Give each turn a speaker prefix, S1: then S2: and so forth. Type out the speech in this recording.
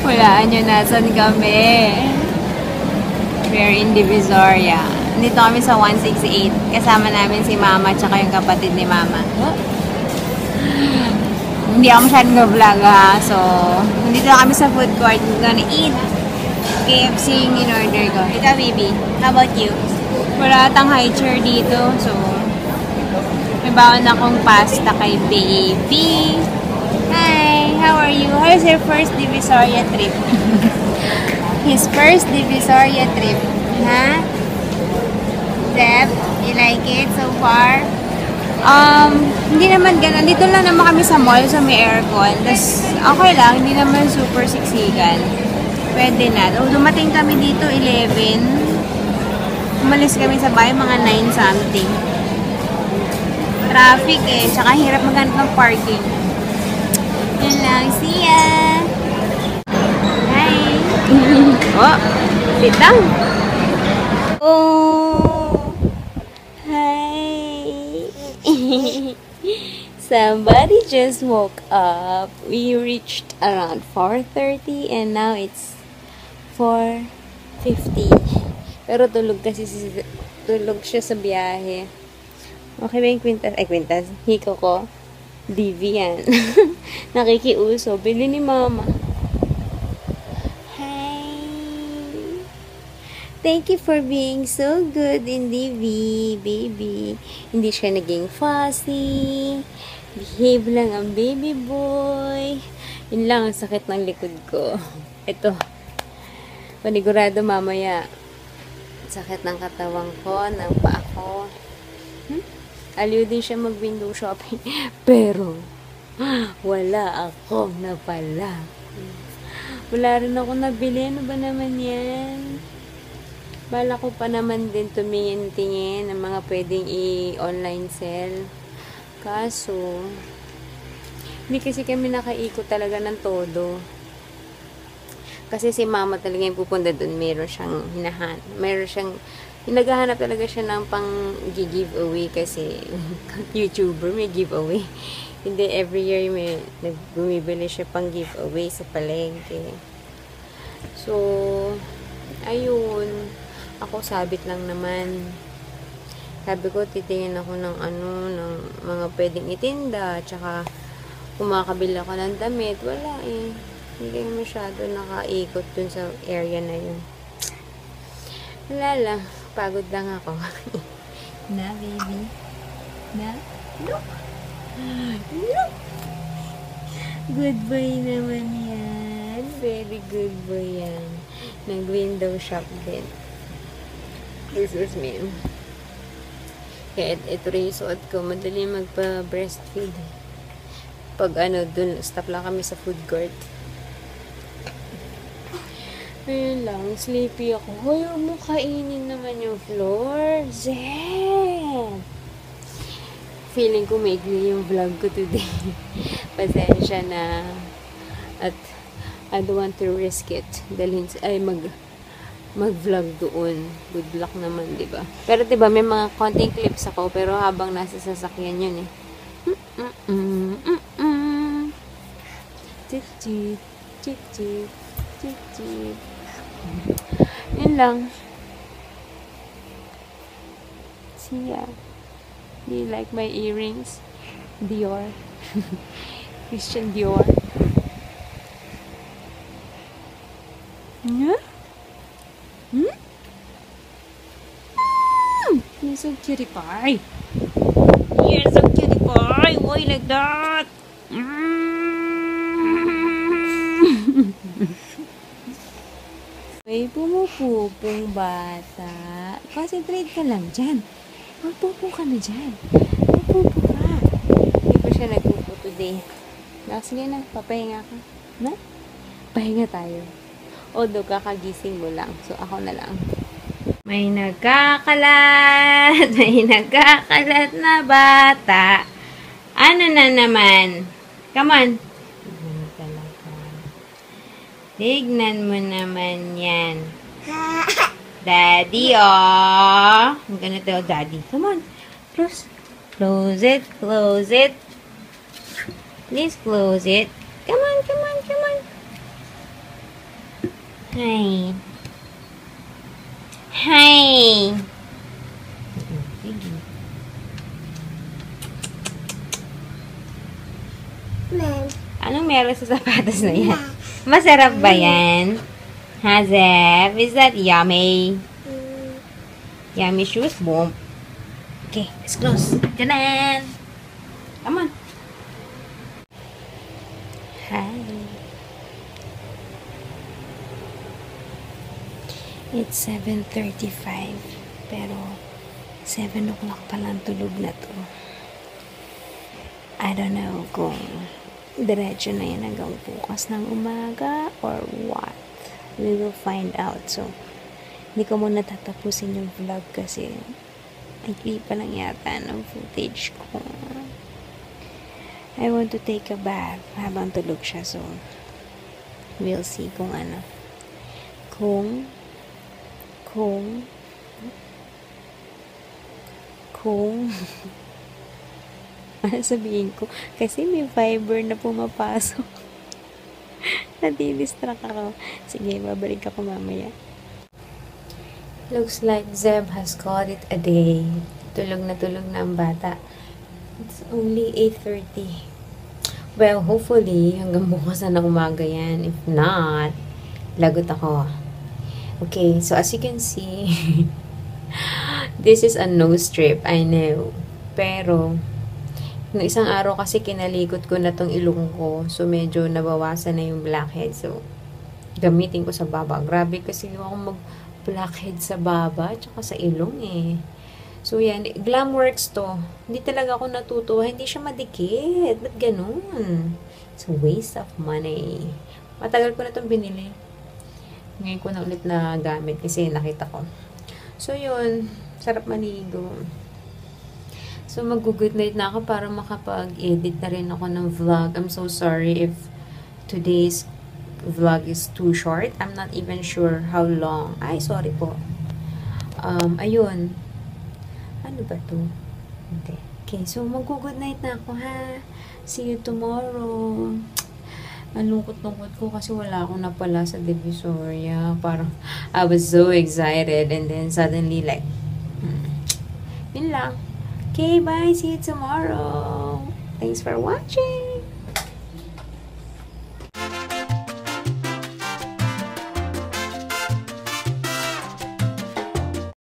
S1: Walaan nyo nasan kami. We're in Divisoria. Dito kami sa 168. Kasama namin si Mama tsaka yung kapatid ni Mama. Hindi ako masyadong vlog ha. So, nandito kami sa food court. We're gonna eat KFC yung in-order ko. Ikaw, baby. How about you? Wala atang high chair dito. So, may baon akong pasta kay baby. Hi! How are you? How's your first Divisoria trip? His first Divisoria trip. Huh? Zeb, you like it so far? Hindi naman ganun. Dito lang naman kami sa mall, so may aircon. Tas, okay lang. Hindi naman super siksikan. Pwede na. Dumating kami dito, 11. Umalis kami sa bahay, mga 9 something. Traffic eh. Tsaka hirap maghanap ng parking. Yun lang. See ya! Hi! Oh! Sit down! Oh! Hi! Somebody just woke up. We reached around 4:30 and now it's 4:50. Pero tulog kasi tulog siya sa biyahe. Okay ba yung kwintas? Ay, kwintas. Hiko ko. DV yan. Nakikiuso. Bili ni Mama. Hi! Thank you for being so good in DV, baby. Hindi siya naging fussy. Behave lang ang baby boy. Yun lang ang sakit ng likod ko. Ito. Panigurado mamaya. Sakit ng katawang ko, ng paa ko. Aliw din siya mag-window shopping. Pero, wala akong napala. Wala rin ako nabili. Ano ba naman yan? Bala ko pa naman din tumingin-tingin ng mga pwedeng i-online sell. Kaso, hindi kasi kami nakaikot talaga ng todo. Kasi si Mama talaga yung pupunta doon. Meron siyang naghahanap talaga siya ng pang giveaway kasi YouTuber may giveaway. Hindi every year may bumibili siya pang giveaway sa palengke. So, ayun. Ako sabit lang naman. Sabi ko, titingin ako ng ng mga pwedeng itinda. Tsaka, kumakabila ako ng damit. Wala eh. Hindi kayo masyado nakaikot dun sa area na yun. Wala lang. Pagod lang ako. Na, baby? Na? Look! Look! Good boy naman yan. Very good boy yan. Nag-window shop din. Excuse me. Kaya ito rin yung suot ko. Madali magpa-breastfeed. Pag dun, stop lang kami sa food court. Ayun lang, sleepy ako. Hoy, huwag mo kainin naman yung floor. Zen! Feeling ko maigli yung vlog ko today. Pasensya na. At I don't want to risk it. Mag-vlog doon. Good luck naman, diba? Pero diba, may mga konting clips ako, pero habang nasa sasakyan yun eh. Chik-chik. Chik-chik. Chik-chik. Yun lang. See ya. Do you like my earrings? Dior. Christian Dior. Yeah? You're so cutie pie. You're so cutie pie. Why like that? May pumupupong bata. Concentrate ka lang dyan. Magpupo ka na dyan. Magpupo ka. Hindi pa siya nagpupo today. Sige na, papahinga ka. Na? Pahinga tayo. Although, kakagising mo lang. So, ako na lang. May nagkakalat. May nagkakalat na bata. Ano na naman? Come on. Tignan mo naman yan. Daddy, oh. I'm gonna tell Daddy. Come on. Close. Close it. Close it. Please close it. Come on, come on, come on. Hi. Hi. Sige. Anong meron sa sapatos na yan? Masarap ba yan? Ha, Zef? Is that yummy? Yummy shoes? Boom. Okay, let's close. Tanan! Come on. Hi. It's 7:35. Pero 7 o'clock pa lang tulog na to. I don't know kung diretso na yan hanggang bukas ng umaga or what. We will find out. So, hindi ko muna tatapusin yung vlog kasi ikli pa lang yata ng footage ko. I want to take a bath habang tulog siya. So, we'll see kung ano. Kung ano sabihin ko? Kasi may Viber na pumapasok. Nadidistract ako. Sige, babalik ako mamaya. Looks like Zeb has called it a day. Tulog na ang bata. It's only 8:30. Well, hopefully, hanggang bukas na umaga yan. If not, lagot ako. Okay, so as you can see, this is a nose strip, I know. Pero, nung isang araw kasi kinalikot ko na tong ilong ko. So, medyo nabawasan na yung blackhead. So, gamitin ko sa baba. Grabe kasi yung ako mag-blackhead sa baba tsaka sa ilong eh. So, yan. Glamworks to. Hindi talaga ako natutuwa. Hindi siya madikit. Ba't ganun? It's a waste of money. Matagal ko na itong binili. Ngayon ko na ulit na gamit kasi nakita ko. So, yun. Sarap maligo. So, mag-good night na ako para makapag-edit na rin ako ng vlog. I'm so sorry if today's vlog is too short. I'm not even sure how long. Ay, sorry po. Ayun. Ano ba to? Hindi. Okay, so mag-good night na ako, ha? See you tomorrow. Ang lungkot-lungkot ko kasi wala akong napala sa Divisoria. Parang, I was so excited and then suddenly like, yun lang. Okay, bye. See you tomorrow. Thanks for watching.